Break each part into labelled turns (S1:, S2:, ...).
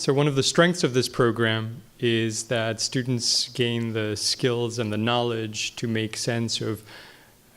S1: So one of the strengths of this program is that students gain the skills and the knowledge to make sense of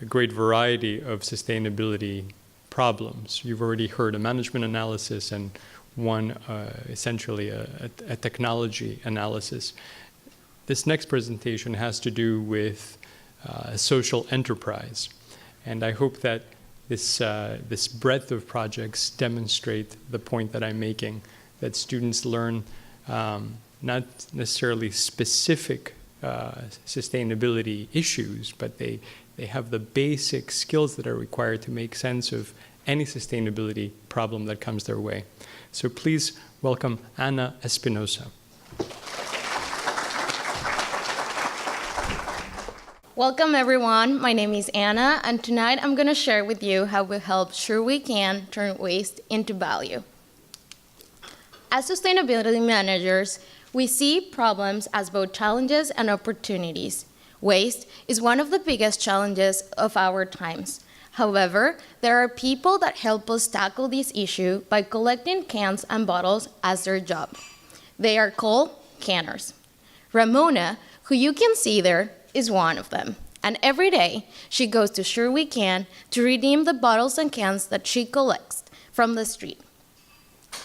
S1: a great variety of sustainability problems. You've already heard a management analysis and one essentially a technology analysis. This next presentation has to do with a social enterprise. And I hope that this breadth of projects demonstrate the point that I'm making, that students learn not necessarily specific sustainability issues, but they have the basic skills that are required to make sense of any sustainability problem that comes their way. So please welcome Ana Espinosa.
S2: Welcome everyone, my name is Anna, and tonight I'm going to share with you how we help Sure We Can turn waste into value. As sustainability managers, we see problems as both challenges and opportunities. Waste is one of the biggest challenges of our times. However, there are people that help us tackle this issue by collecting cans and bottles as their job. They are called canners. Ramona, who you can see there, is one of them. And every day, she goes to Sure We Can to redeem the bottles and cans that she collects from the street.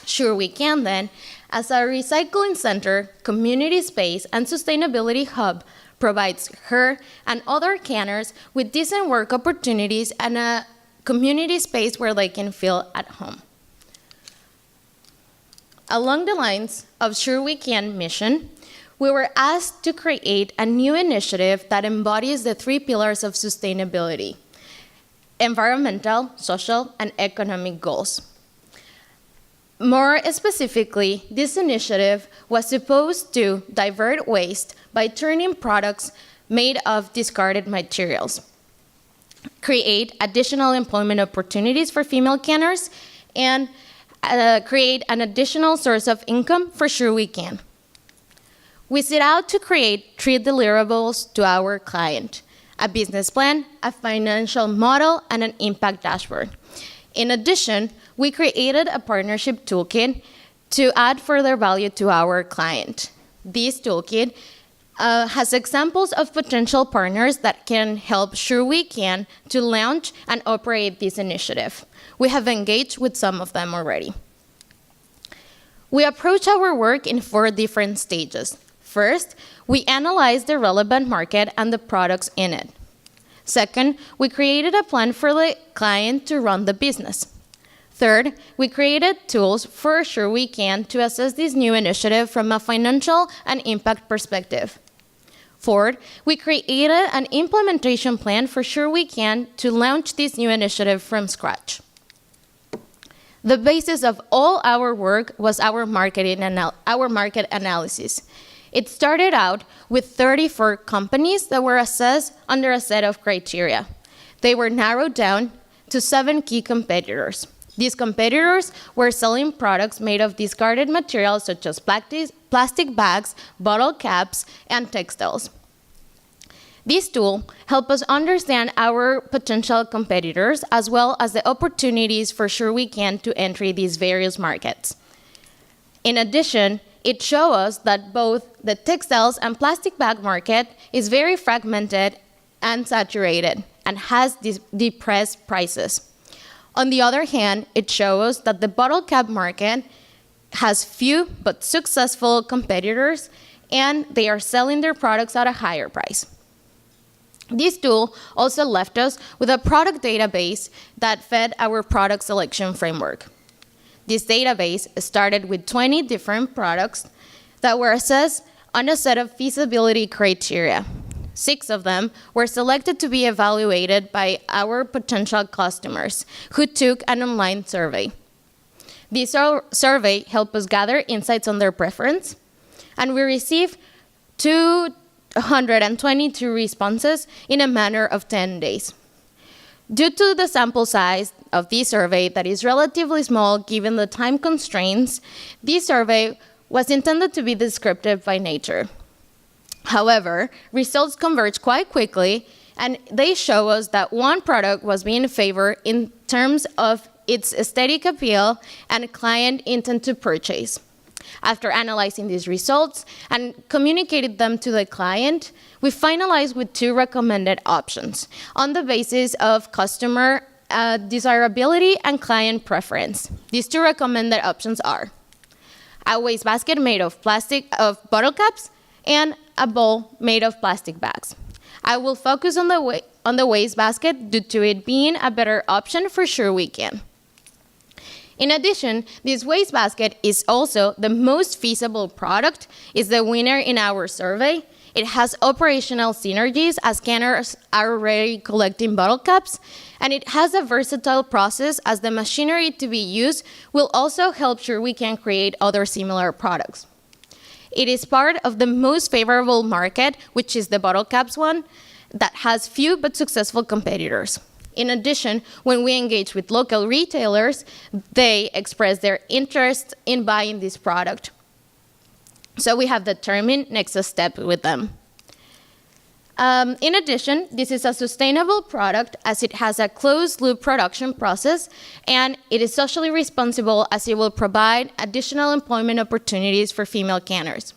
S2: Sure We Can then, as a recycling center, community space, and sustainability hub, provides her and other canners with decent work opportunities and a community space where they can feel at home. Along the lines of Sure We Can mission, we were asked to create a new initiative that embodies the 3 pillars of sustainability: environmental, social, and economic goals. More specifically, this initiative was supposed to divert waste by turning products made of discarded materials, create additional employment opportunities for female canners, and create an additional source of income for Sure We Can. We set out to create 3 deliverables to our client: a business plan, a financial model, and an impact dashboard. In addition, we created a partnership toolkit to add further value to our client. This toolkit has examples of potential partners that can help Sure We Can to launch and operate this initiative. We have engaged with some of them already. We approach our work in 4 different stages. First, we analyze the relevant market and the products in it. Second, we created a plan for the client to run the business. Third, we created tools for Sure We Can to assess this new initiative from a financial and impact perspective. Fourth, we created an implementation plan for Sure We Can to launch this new initiative from scratch. The basis of all our work was our market analysis. It started out with 34 companies that were assessed under a set of criteria. They were narrowed down to 7 key competitors. These competitors were selling products made of discarded materials such as plastic bags, bottle caps, and textiles. This tool helped us understand our potential competitors as well as the opportunities for Sure We Can to enter these various markets. In addition, it showed us that both the textiles and plastic bag market is very fragmented and saturated and has depressed prices. On the other hand, it shows us that the bottle cap market has few but successful competitors, and they are selling their products at a higher price. This tool also left us with a product database that fed our product selection framework. This database started with 20 different products that were assessed on a set of feasibility criteria. 6 of them were selected to be evaluated by our potential customers, who took an online survey. This survey helped us gather insights on their preference, and we received 222 responses in a matter of 10 days. Due to the sample size of this survey that is relatively small given the time constraints, this survey was intended to be descriptive by nature. However, results converged quite quickly, and they show us that one product was being favored in terms of its aesthetic appeal and client intent to purchase. After analyzing these results and communicated them to the client, we finalized with 2 recommended options on the basis of customer desirability and client preference. These 2 recommended options are a wastebasket made of bottle caps and a bowl made of plastic bags. I will focus on the wastebasket due to it being a better option for Sure We Can. In addition, this wastebasket is also the most feasible product, is the winner in our survey. It has operational synergies as scanners are already collecting bottle caps, and it has a versatile process as the machinery to be used will also help Sure We Can create other similar products. It is part of the most favorable market, which is the bottle caps one, that has few but successful competitors. In addition, when we engage with local retailers, they express their interest in buying this product. So we have determined next step with them. In addition, this is a sustainable product as it has a closed-loop production process, and it is socially responsible as it will provide additional employment opportunities for female canners.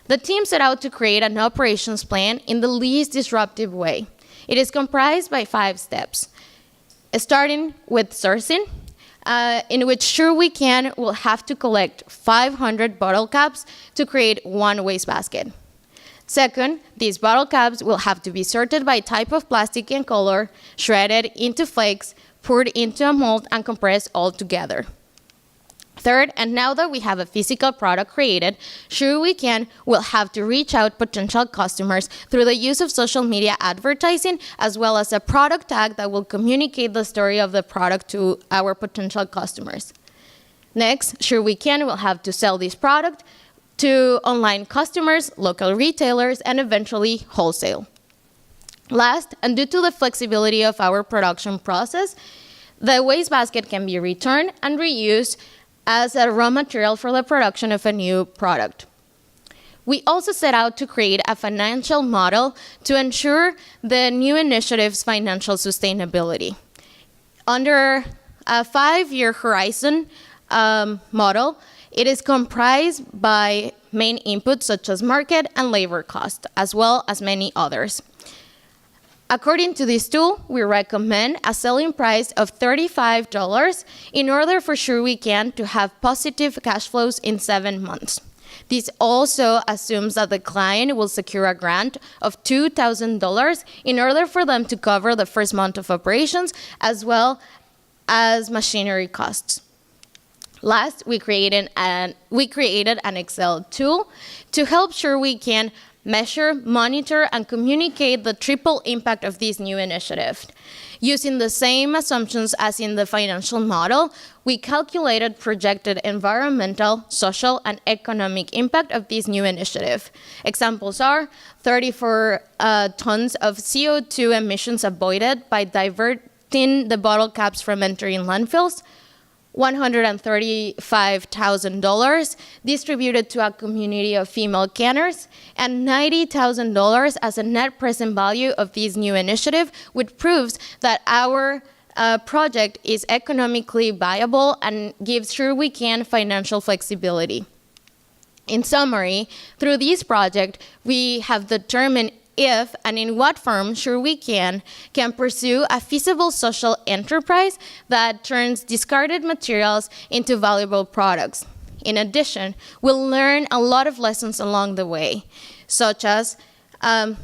S2: The team set out to create an operations plan in the least disruptive way. It is comprised by 5 steps, starting with sourcing, in which Sure We Can will have to collect 500 bottle caps to create 1 wastebasket. Second, these bottle caps will have to be sorted by type of plastic and color, shredded into flakes, poured into a mold, and compressed all together. Third, and now that we have a physical product created, Sure We Can will have to reach out potential customers through the use of social media advertising, as well as a product tag that will communicate the story of the product to our potential customers. Next, Sure We Can will have to sell this product to online customers, local retailers, and eventually wholesale. Last, and due to the flexibility of our production process, the wastebasket can be returned and reused as a raw material for the production of a new product. We also set out to create a financial model to ensure the new initiative's financial sustainability. Under a 5-year horizon model, it is comprised by main inputs such as market and labor cost, as well as many others. According to this tool, we recommend a selling price of $35 in order for Sure We Can to have positive cash flows in 7 months. This also assumes that the client will secure a grant of $2,000 in order for them to cover the first month of operations, as well as machinery costs. Last, we created an Excel tool to help Sure We Can measure, monitor, and communicate the triple impact of this new initiative. Using the same assumptions as in the financial model, we calculated projected environmental, social, and economic impact of this new initiative. Examples are 34 tons of CO2 emissions avoided by diverting the bottle caps from entering landfills, $135,000 distributed to a community of female canners, and $90,000 as a net present value of this new initiative, which proves that our project is economically viable and gives Sure We Can financial flexibility. In summary, through this project, we have determined if and in what form Sure We Can pursue a feasible social enterprise that turns discarded materials into valuable products. In addition, we'll learn a lot of lessons along the way, such as, and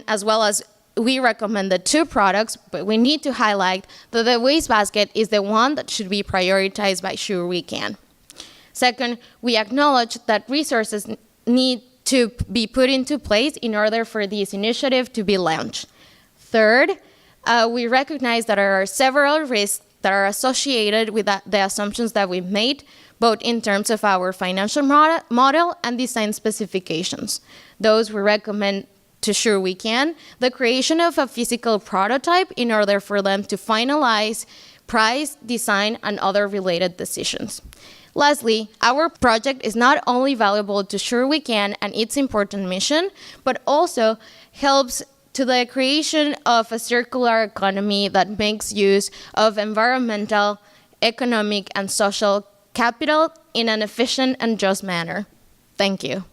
S2: as well as we recommended 2 products, but we need to highlight that the wastebasket is the one that should be prioritized by Sure We Can. Second, we acknowledge that resources need to be put into place in order for this initiative to be launched. Third, we recognize that there are several risks that are associated with the assumptions that we've made, both in terms of our financial model and design specifications. Those we recommend to Sure We Can the creation of a physical prototype in order for them to finalize price, design, and other related decisions. Lastly, our project is not only valuable to Sure We Can and its important mission, but also helps to the creation of a circular economy that makes use of environmental, economic, and social capital in an efficient and just manner. Thank you.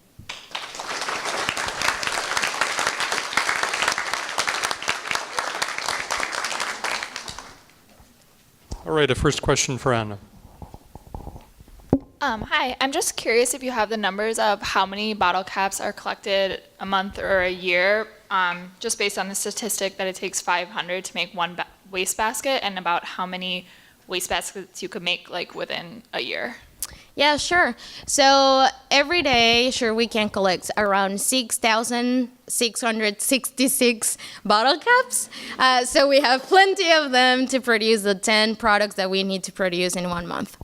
S1: All right, a first question for Anna.
S3: Hi, I'm just curious if you have the numbers of how many bottle caps are collected a month or a year, just based on the statistic that it takes 500 to make one wastebasket, and about how many wastebaskets you could make like within a year.
S2: Yeah, sure. So every day, sure, we can collect around 6,666 bottle caps. So we have plenty of them to produce the 10 products that we need to produce in 1 month.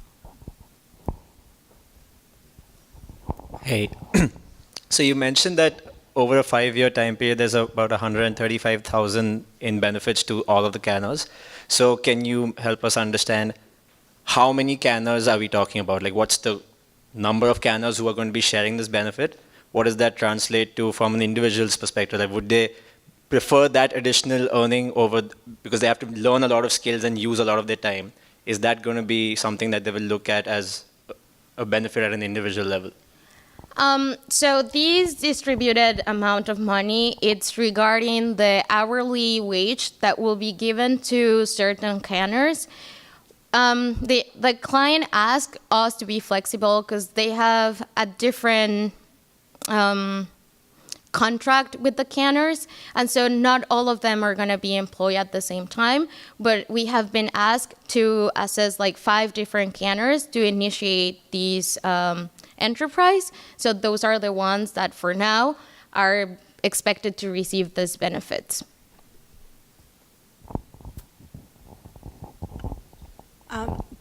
S4: Hey, so you mentioned that over a 5-year time period, there's about 135,000 in benefits to all of the canners. So can you help us understand how many canners are we talking about? Like, what's the number of canners who are going to be sharing this benefit? What does that translate to from an individual's perspective? Like, would they prefer that additional earning over, because they have to learn a lot of skills and use a lot of their time? Is that going to be something that they will look at as a benefit at an individual level?
S2: So these distributed amount of money, it's regarding the hourly wage that will be given to certain canners. The client asked us to be flexible because they have a different contract with the canners, and so not all of them are going to be employed at the same time, but we have been asked to assess like 5 different canners to initiate these enterprise. So those are the ones that for now are expected to receive these benefits.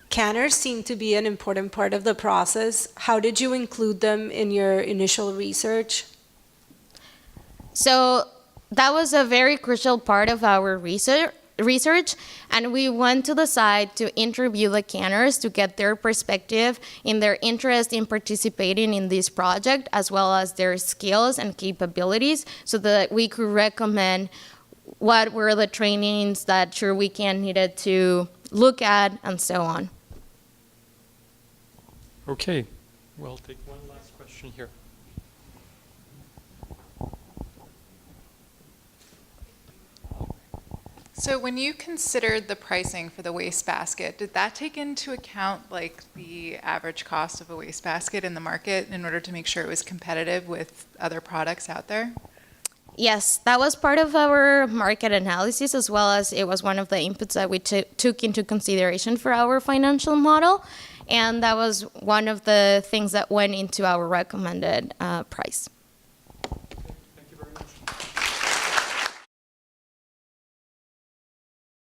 S5: Canners seem to be an important part of the process. How did you include them in your initial research?
S2: So that was a very crucial part of our research, and we went to the site to interview the canners to get their perspective in their interest in participating in this project, as well as their skills and capabilities, so that we could recommend what were the trainings that Sure We Can needed to look at, and so on.
S1: Okay, we'll take one last question here.
S6: So when you considered the pricing for the wastebasket, did that take into account like the average cost of a wastebasket in the market in order to make sure it was competitive with other products out there?
S2: Yes, that was part of our market analysis, as well as it was one of the inputs that we took into consideration for our financial model. And that was one of the things that went into our recommended price.